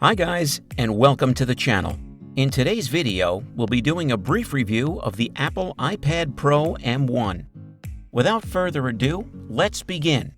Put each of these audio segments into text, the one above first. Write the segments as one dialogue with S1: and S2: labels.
S1: Hi guys, and welcome to the channel. In today's video, we'll be doing a brief review of the Apple iPad Pro M1. Without further ado, let's begin.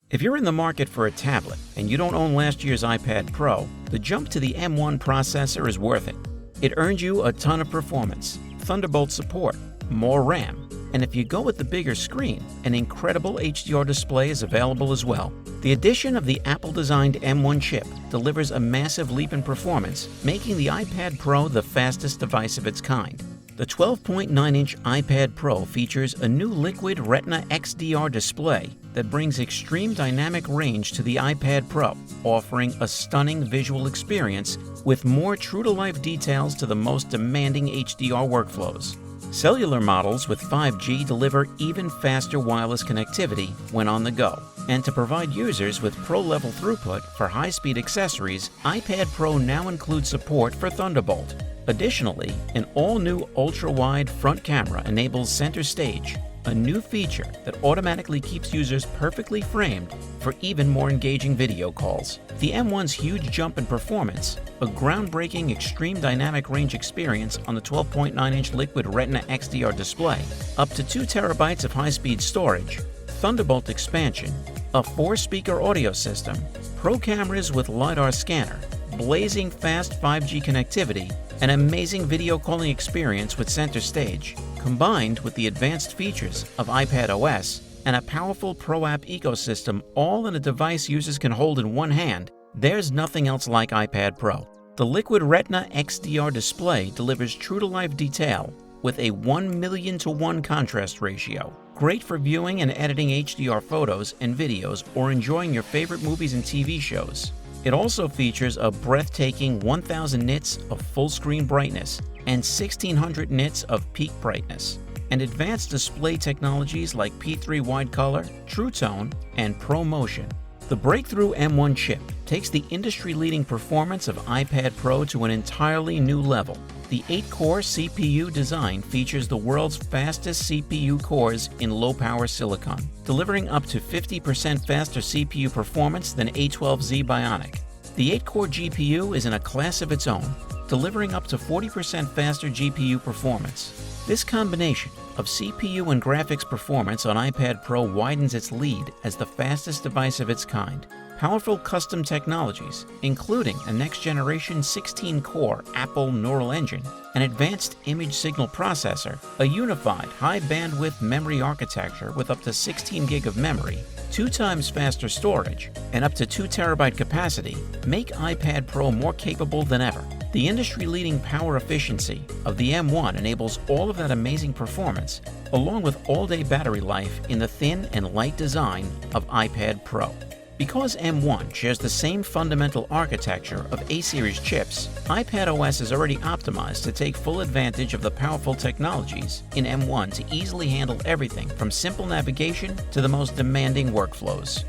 S1: If you're in the market for a tablet and you don't own last year's iPad Pro, the jump to the M1 processor is worth it. It earned you a ton of performance, Thunderbolt support, more RAM, and if you go with the bigger screen, an incredible HDR display is available as well. The addition of the Apple-designed M1 chip delivers a massive leap in performance, making the iPad Pro the fastest device of its kind. The 12.9-inch iPad Pro features a new Liquid Retina XDR display that brings extreme dynamic range to the iPad Pro, offering a stunning visual experience with more true-to-life details to the most demanding HDR workflows. Cellular models with 5G deliver even faster wireless connectivity when on the go. And to provide users with pro-level throughput for high-speed accessories, iPad Pro now includes support for Thunderbolt. Additionally, an all-new ultra-wide front camera enables center stage, a new feature that automatically keeps users perfectly framed for even more engaging video calls. The M1's huge jump in performance, a groundbreaking extreme dynamic range experience on the 12.9-inch Liquid Retina XDR display, up to 2 terabytes of high-speed storage, Thunderbolt expansion, a 4-speaker audio system, pro cameras with LiDAR Scanner, blazing fast 5G connectivity, an amazing video calling experience with center stage, combined with the advanced features of iPadOS and a powerful Pro app ecosystem all in a device users can hold in one hand, there's nothing else like iPad Pro. The Liquid Retina XDR display delivers true-to-life detail with a 1,000,000:1 contrast ratio. Great for viewing and editing HDR photos and videos or enjoying your favorite movies and TV shows. It also features a breathtaking 1000 nits of full-screen brightness and 1600 nits of peak brightness, and advanced display technologies like P3 wide color, True Tone, and ProMotion. The breakthrough M1 chip takes the industry-leading performance of iPad Pro to an entirely new level. The 8-core CPU design features the world's fastest CPU cores in low-power silicon, delivering up to 50% faster CPU performance than A12Z Bionic. The 8-core GPU is in a class of its own, delivering up to 40% faster GPU performance. This combination of CPU and graphics performance on iPad Pro widens its lead as the fastest device of its kind. Powerful custom technologies, including a next-generation 16-core Apple Neural Engine, an advanced image signal processor, a unified high-bandwidth memory architecture with up to 16 gig of memory, 2 times faster storage, and up to 2 terabyte capacity, make iPad Pro more capable than ever. The industry-leading power efficiency of the M1 enables all of that amazing performance, along with all-day battery life in the thin and light design of iPad Pro. Because M1 shares the same fundamental architecture of A-series chips, iPadOS is already optimized to take full advantage of the powerful technologies in M1 to easily handle everything from simple navigation to the most demanding workflows.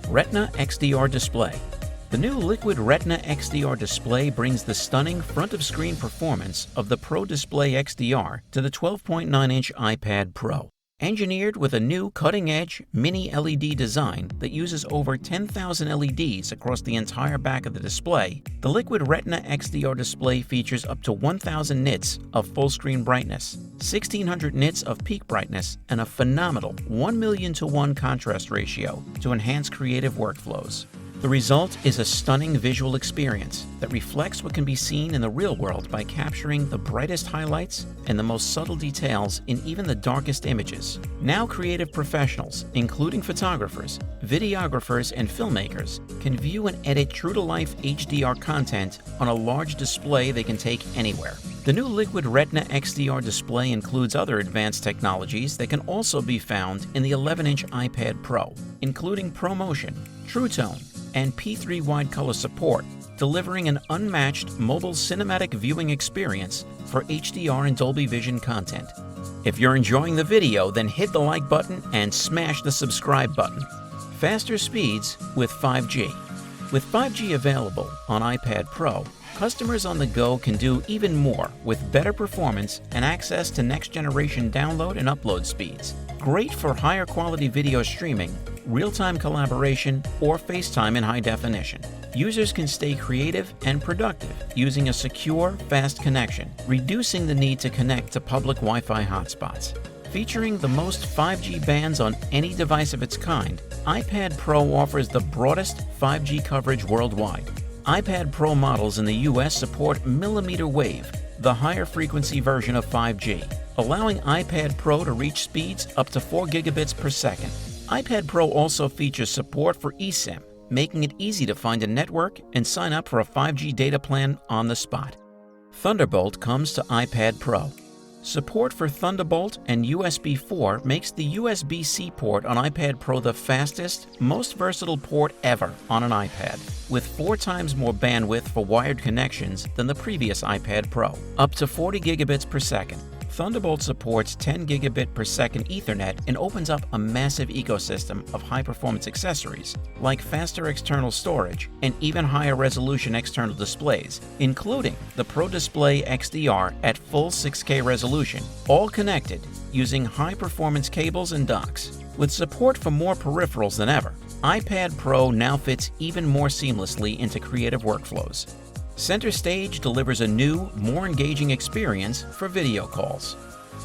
S1: Retina XDR display. The new Liquid Retina XDR display brings the stunning front-of-screen performance of the Pro Display XDR to the 12.9-inch iPad Pro. Engineered with a new cutting-edge mini LED design that uses over 10,000 LEDs across the entire back of the display, the Liquid Retina XDR display features up to 1000 nits of full-screen brightness, 1600 nits of peak brightness, and a phenomenal 1,000,000:1 contrast ratio to enhance creative workflows. The result is a stunning visual experience that reflects what can be seen in the real world by capturing the brightest highlights and the most subtle details in even the darkest images. Now creative professionals, including photographers, videographers, and filmmakers, can view and edit true-to-life HDR content on a large display they can take anywhere. The new Liquid Retina XDR display includes other advanced technologies that can also be found in the 11-inch iPad Pro, including ProMotion, True Tone, and P3 wide color support, delivering an unmatched mobile cinematic viewing experience for HDR and Dolby Vision content. If you're enjoying the video, then hit the like button and smash the subscribe button. Faster speeds with 5G. With 5G available on iPad Pro, customers on the go can do even more with better performance and access to next-generation download and upload speeds. Great for higher quality video streaming, real-time collaboration, or FaceTime in high definition. Users can stay creative and productive using a secure, fast connection, reducing the need to connect to public Wi-Fi hotspots. Featuring the most 5G bands on any device of its kind, iPad Pro offers the broadest 5G coverage worldwide. iPad Pro models in the US support millimeter wave, the higher frequency version of 5G, allowing iPad Pro to reach speeds up to 4 gigabits per second. iPad Pro also features support for eSIM, making it easy to find a network and sign up for a 5G data plan on the spot. Thunderbolt comes to iPad Pro. Support for Thunderbolt and USB 4 makes the USB-C port on iPad Pro the fastest, most versatile port ever on an iPad, with 4 times more bandwidth for wired connections than the previous iPad Pro, up to 40 gigabits per second. Thunderbolt supports 10 gigabit per second Ethernet and opens up a massive ecosystem of high-performance accessories like faster external storage and even higher resolution external displays, including the Pro Display XDR at full 6K resolution, all connected using high-performance cables and docks. With support for more peripherals than ever, iPad Pro now fits even more seamlessly into creative workflows. Center Stage delivers a new, more engaging experience for video calls.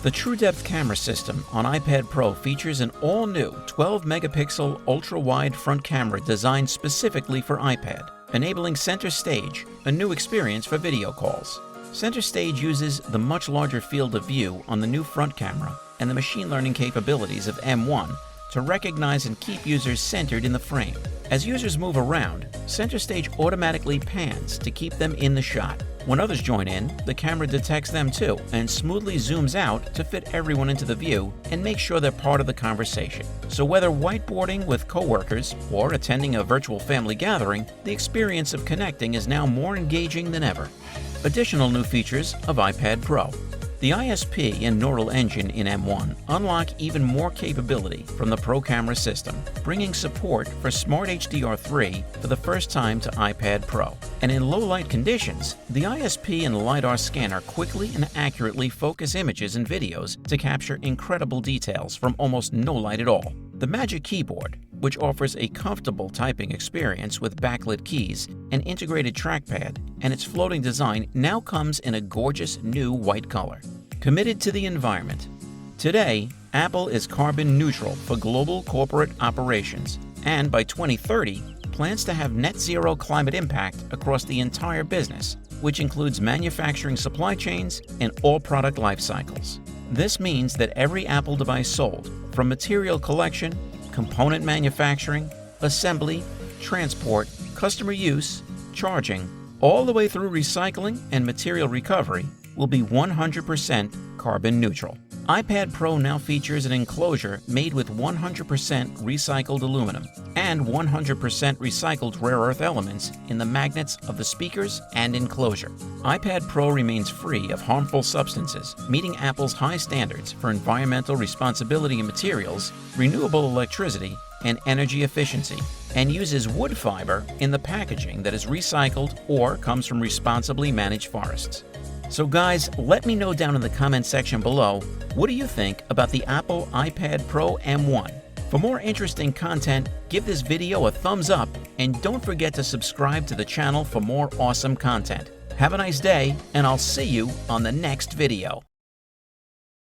S1: The TrueDepth camera system on iPad Pro features an all-new 12-megapixel ultra-wide front camera designed specifically for iPad, enabling Center Stage, a new experience for video calls. Center Stage uses the much larger field of view on the new front camera and the machine learning capabilities of M1 to recognize and keep users centered in the frame. As users move around, Center Stage automatically pans to keep them in the shot. When others join in, the camera detects them too and smoothly zooms out to fit everyone into the view and make sure they're part of the conversation. So whether whiteboarding with coworkers or attending a virtual family gathering, the experience of connecting is now more engaging than ever. Additional new features of iPad Pro. The ISP and Neural Engine in M1 unlock even more capability from the Pro Camera system, bringing support for Smart HDR3 for the first time to iPad Pro. And in low-light conditions, the ISP and LiDAR Scanner quickly and accurately focus images and videos to capture incredible details from almost no light at all. The Magic Keyboard, which offers a comfortable typing experience with backlit keys, an integrated trackpad, and its floating design now comes in a gorgeous new white color. Committed to the environment. Today, Apple is carbon neutral for global corporate operations, and by 2030, plans to have net zero climate impact across the entire business, which includes manufacturing supply chains and all product life cycles. This means that every Apple device sold, from material collection, component manufacturing, assembly, transport, customer use, charging, all the way through recycling and material recovery, will be 100% carbon neutral. iPad Pro now features an enclosure made with 100% recycled aluminum and 100% recycled rare earth elements in the magnets of the speakers and enclosure. iPad Pro remains free of harmful substances, meeting Apple's high standards for environmental responsibility in materials, renewable electricity, and energy efficiency, and uses wood fiber in the packaging that is recycled or comes from responsibly managed forests. So guys, let me know down in the comment section below, what do you think about the Apple iPad Pro M1? For more interesting content, give this video a thumbs up and don't forget to subscribe to the channel for more awesome content. Have a nice day, and I'll see you on the next video.